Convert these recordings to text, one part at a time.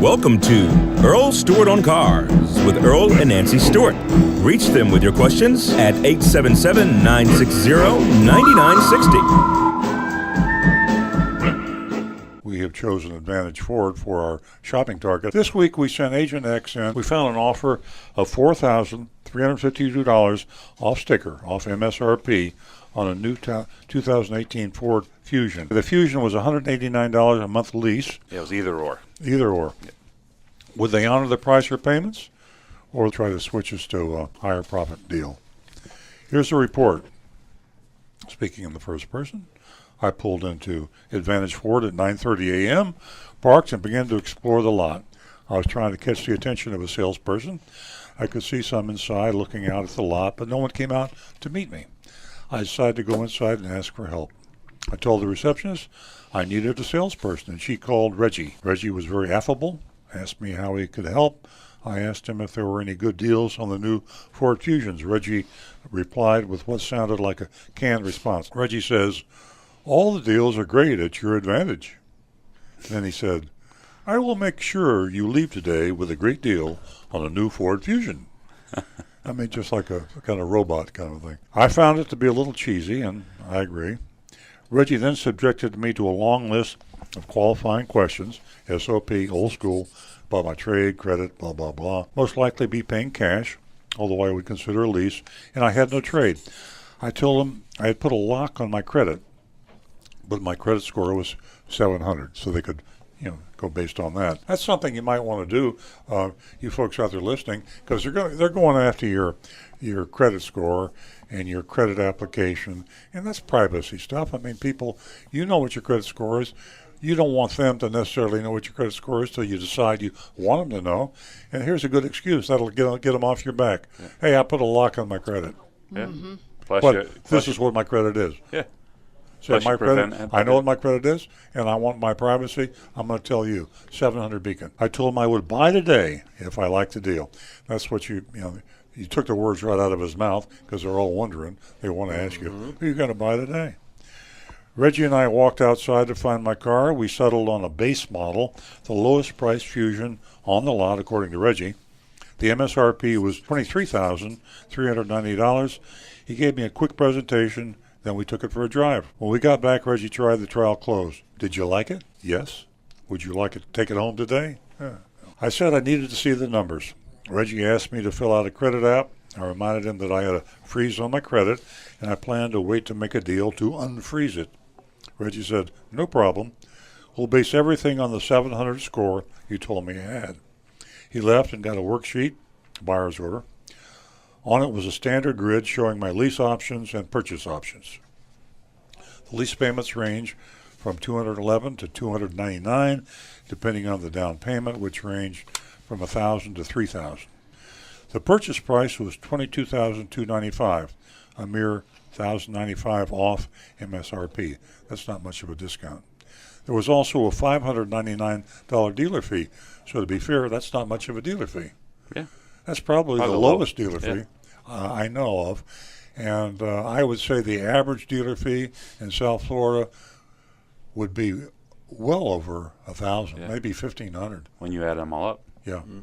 Welcome to Earl, Stewart on Cars with Earl and Nancy Stewart. Reach them with your questions at 877-960-9960. We have chosen Advantage Ford for our shopping target. This week we sent Agent X in. We found an offer of $4,352 off sticker, off MSRP, on a new 2018 Ford Fusion. The Fusion was $189 a month lease. Yeah, it was either or. Either or. Yeah. Would they honor the price or payments, or try to switch us to a higher profit deal? Here's the report. Speaking in the first person, I pulled into Advantage Ford at 9:30 a.m., parked, and began to explore the lot. I was trying to catch the attention of a salesperson. I could see some inside looking out at the lot, but no one came out to meet me. I decided to go inside and ask for help. I told the receptionist I needed a salesperson, and she called Reggie. Reggie was very affable, asked me how he could help. I asked him if there were any good deals on the new Ford Fusions. Reggie replied with what sounded like a canned response. Reggie says, "All the deals are great at your advantage." Then he said, "I will make sure you leave today with a great deal on a new Ford Fusion." I mean, just like a kind of robot kind of thing. I found it to be a little cheesy, and I agree. Reggie then subjected me to a long list of qualifying questions, SOP, old school, about my trade, credit, blah, blah, blah. Most likely be paying cash, although I would consider a lease, and I had no trade. I told him I had put a lock on my credit, but my credit score was 700, so they could go based on that. That's something you might want to do, you folks out there listening, because they're going after your credit score and your credit application, and that's privacy stuff. I mean, people, you know what your credit score is. You don't want them to necessarily know what your credit score is till you decide you want them to know. And here's a good excuse. That'll get them off your back. Yeah. Hey, I put a lock on my credit. Yeah. Mm-hmm. This is what my credit is. Yeah. So my credit, I know what my credit is, and I want my privacy. I'm going to tell you, 700 Beacon. I told him I would buy today if I liked the deal. That's what you took the words right out of his mouth, because they're all wondering. They want to ask you, who are you going to buy today? Reggie and I walked outside to find my car. We settled on a base model, the lowest price Fusion on the lot, according to Reggie. The MSRP was $23,390. He gave me a quick presentation. Then we took it for a drive. When we got back, Reggie tried the trial closed. Did you like it? Yes. Would you like to take it home today? Yeah. I said I needed to see the numbers. Reggie asked me to fill out a credit app. I reminded him that I had a freeze on my credit, and I planned to wait to make a deal to unfreeze it. Reggie said, "No problem. We'll base everything on the 700 score you told me I had." He left and got a worksheet, buyer's order. On it was a standard grid showing my lease options and purchase options. The lease payments range from $211 to $299, depending on the down payment, which ranged from $1,000 to $3,000. The purchase price was $22,295, a mere $1,095 off MSRP. That's not much of a discount. There was also a $599 dealer fee. So to be fair, that's not much of a dealer fee. Yeah. That's probably the lowest dealer fee I know of. And I would say the average dealer fee in South Florida would be well over $1,000, maybe $1,500. When you add them all up. Yeah. Mm-hmm.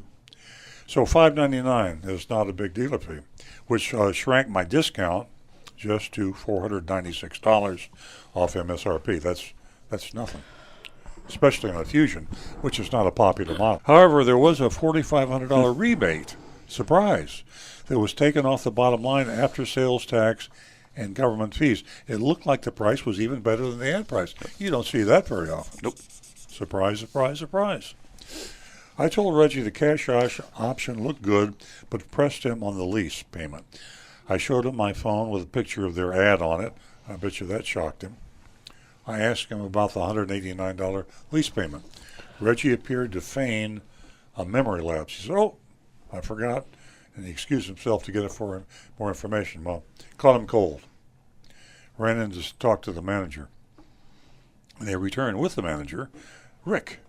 So $599 is not a big dealer fee, which shrank my discount just to $496 off MSRP. That's nothing, especially on a Fusion, which is not a popular model. However, there was a $4,500 rebate, surprise, that was taken off the bottom line after sales tax and government fees. It looked like the price was even better than the ad price. You don't see that very often. Nope. Surprise, surprise, surprise. I told Reggie the cash option looked good, but pressed him on the lease payment. I showed him my phone with a picture of their ad on it. I bet you that shocked him. I asked him about the $189 lease payment. Reggie appeared to feign a memory lapse. He said, "Oh, I forgot," and he excused himself to get it for more information. Well, caught him cold. Ran in to talk to the manager. They returned with the manager, Rick.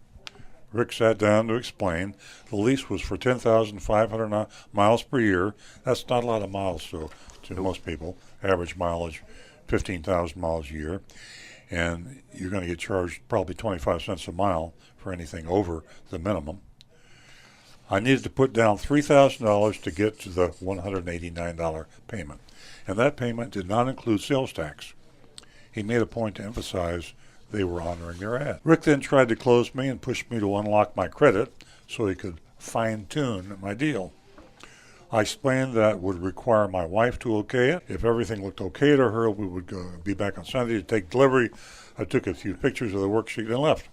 Rick sat down to explain. The lease was for 10,500 miles per year. That's not a lot of miles to most people. Average mileage, 15,000 miles a year. And you're going to get charged probably 25 cents a mile for anything over the minimum. I needed to put down $3,000 to get to the $189 payment, and that payment did not include sales tax. He made a point to emphasize they were honoring their ad. Rick then tried to close me and push me to unlock my credit so he could fine-tune my deal. I explained that would require my wife to okay it. If everything looked okay to her, we would be back on Sunday to take delivery. I took a few pictures of the worksheet and left.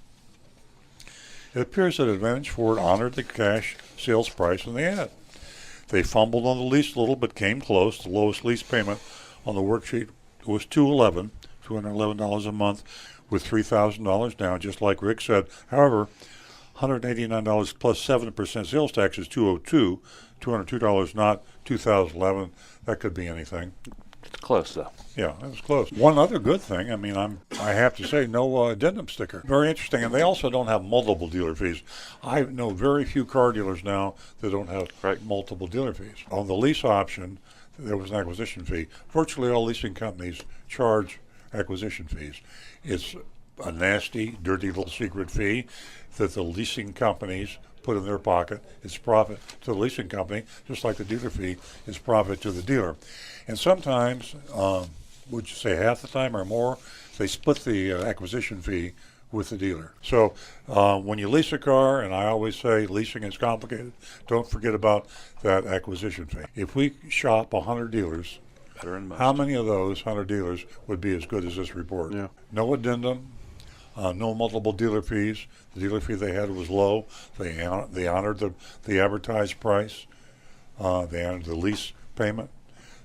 It appears that Advantage Ford honored the cash sales price in the ad. They fumbled on the lease a little, but came close. The lowest lease payment on the worksheet was $211 a month, with $3,000 down, just like Rick said. However, $189 plus 7% sales tax is $202. $202, not $2,011. That could be anything. It's close, though. Yeah, that was close. One other good thing, I have to say, no addendum sticker. Very interesting. And they also don't have multiple dealer fees. I know very few car dealers now that don't have multiple dealer fees. On the lease option, there was an acquisition fee. Virtually all leasing companies charge acquisition fees. It's a nasty, dirty little secret fee that the leasing companies put in their pocket. It's profit to the leasing company, just like the dealer fee is profit to the dealer. And sometimes, would you say half the time or more, they split the acquisition fee with the dealer. So when you lease a car, and I always say leasing is complicated, don't forget about that acquisition fee. If we shop 100 dealers, better than most. How many of those 100 dealers would be as good as this report? Yeah. No addendum. No multiple dealer fees. The dealer fee they had was low. They honored the advertised price. They honored the lease payment.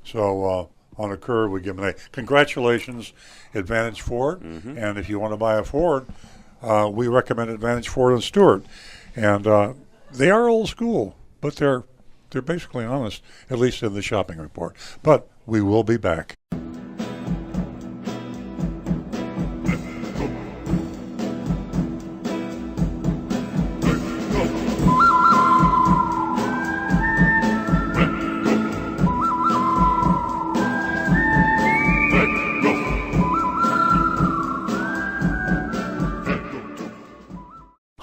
So on a curve, we give them an A. Congratulations, Advantage Ford. Mm-hmm. And if you want to buy a Ford, we recommend Advantage Ford and Stewart. And they are old school, but they're basically honest, at least in the shopping report. But we will be back.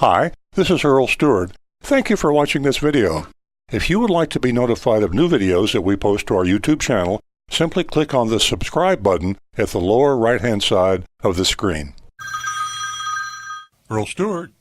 Hi, this is Earl Stewart. Thank you for watching this video. If you would like to be notified of new videos that we post to our YouTube channel, simply click on the subscribe button at the lower right-hand side of the screen. Earl Stewart.